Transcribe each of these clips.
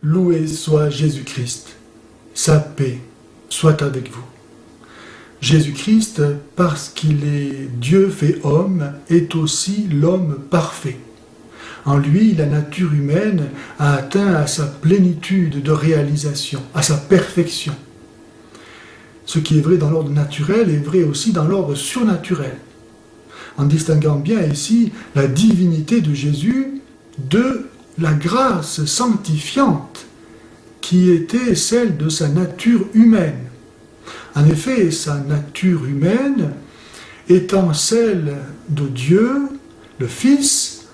Loué soit Jésus-Christ. Sa paix soit avec vous. Jésus-Christ, parce qu'il est Dieu fait homme, est aussi l'homme parfait. En lui, la nature humaine a atteint à sa plénitude de réalisation, à sa perfection. Ce qui est vrai dans l'ordre naturel est vrai aussi dans l'ordre surnaturel, en distinguant bien ici la divinité de Jésus de la grâce sanctifiante qui était celle de sa nature humaine. En effet, sa nature humaine, étant celle de Dieu, le Fils,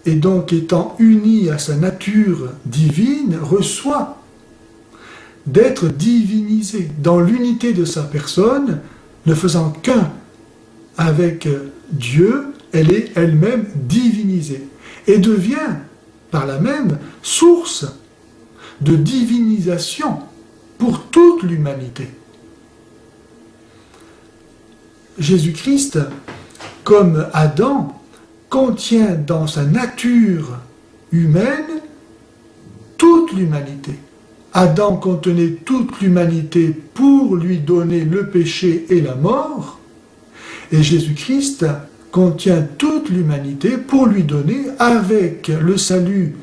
et donc étant unie à sa nature divine, reçoit d'être divinisée dans l'unité de sa personne, ne faisant qu'un avec Dieu, elle est elle-même divinisée et devient par la même source de divinisation pour toute l'humanité. Jésus-Christ, comme Adam, contient dans sa nature humaine toute l'humanité. Adam contenait toute l'humanité pour lui donner le péché et la mort, et Jésus-Christ contient toute l'humanité pour lui donner, avec le salut,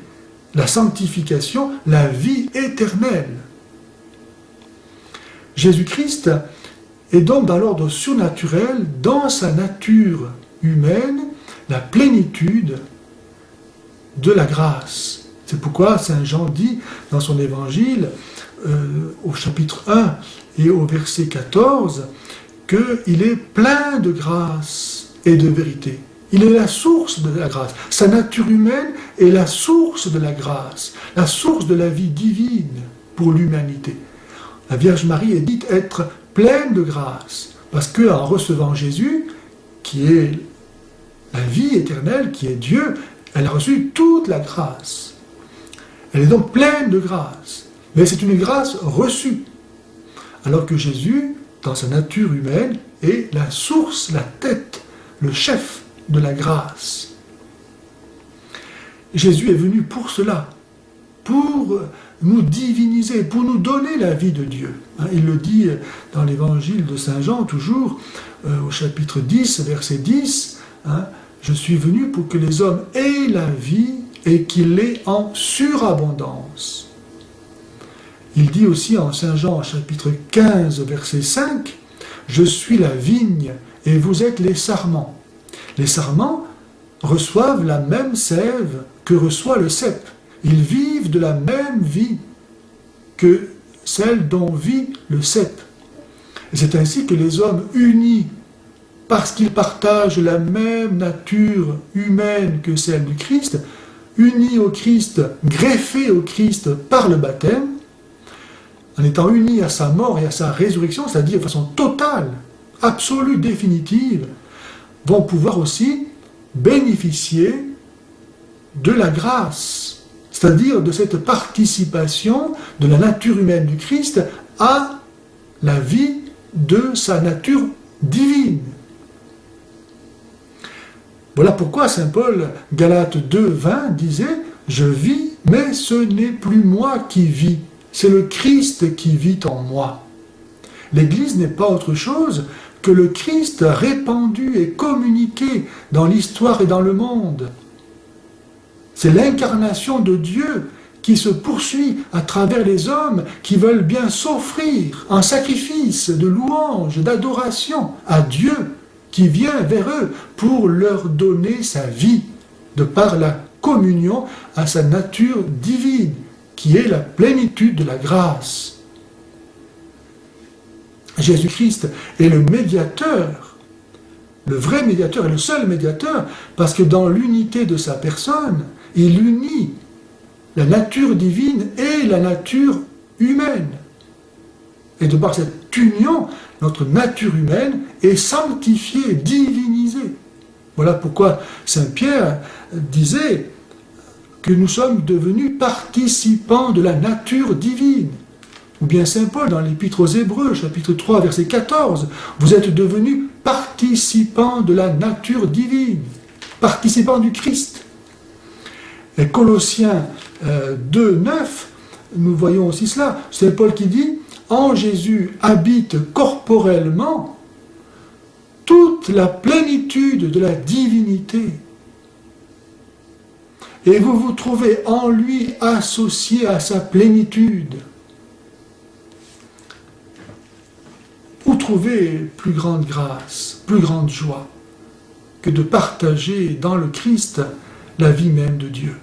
la sanctification, la vie éternelle. Jésus-Christ est donc dans l'ordre surnaturel, dans sa nature humaine, la plénitude de la grâce. C'est pourquoi Saint Jean dit dans son évangile, au chapitre 1 et au verset 14, qu'il est plein de grâce et de vérité. Il est la source de la grâce. Sa nature humaine est la source de la grâce, la source de la vie divine pour l'humanité. La Vierge Marie est dite être pleine de grâce, parce qu'en recevant Jésus, qui est la vie éternelle, qui est Dieu, elle a reçu toute la grâce. Elle est donc pleine de grâce, mais c'est une grâce reçue, alors que Jésus, dans sa nature humaine, est la source, la tête, le chef de la grâce. Jésus est venu pour cela, pour nous diviniser, pour nous donner la vie de Dieu. Il le dit dans l'évangile de Saint Jean, toujours, au chapitre 10, verset 10, je suis venu pour que les hommes aient la vie et qu'il l'ait en surabondance. Il dit aussi en Saint Jean, chapitre 15, verset 5, je suis la vigne et vous êtes les sarments. Les sarments reçoivent la même sève que reçoit le cep. Ils vivent de la même vie que celle dont vit le cep. Et c'est ainsi que les hommes unis, parce qu'ils partagent la même nature humaine que celle du Christ, unis au Christ, greffés au Christ par le baptême, en étant unis à sa mort et à sa résurrection, c'est-à-dire de façon totale, absolue, définitive, vont pouvoir aussi bénéficier de la grâce, c'est-à-dire de cette participation de la nature humaine du Christ à la vie de sa nature divine. Voilà pourquoi saint Paul, Galates 2, 20, disait « Je vis, mais ce n'est plus moi qui vis, c'est le Christ qui vit en moi. » L'Église n'est pas autre chose que le Christ répandu et communiqué dans l'histoire et dans le monde. C'est l'incarnation de Dieu qui se poursuit à travers les hommes qui veulent bien s'offrir en sacrifice de louange, d'adoration à Dieu qui vient vers eux pour leur donner sa vie de par la communion à sa nature divine qui est la plénitude de la grâce. Jésus-Christ est le médiateur, le vrai médiateur et le seul médiateur, parce que dans l'unité de sa personne, il unit la nature divine et la nature humaine. Et de par cette union, notre nature humaine est sanctifiée, divinisée. Voilà pourquoi saint Pierre disait que nous sommes devenus participants de la nature divine. Ou bien saint Paul dans l'Épître aux Hébreux, chapitre 3, verset 14, vous êtes devenus participants de la nature divine, participants du Christ. Et Colossiens 2, 9 nous voyons aussi cela. C'est Paul qui dit, en Jésus habite corporellement toute la plénitude de la divinité. Et vous vous trouvez en lui associé à sa plénitude. Où trouver plus grande grâce, plus grande joie que de partager dans le Christ la vie même de Dieu?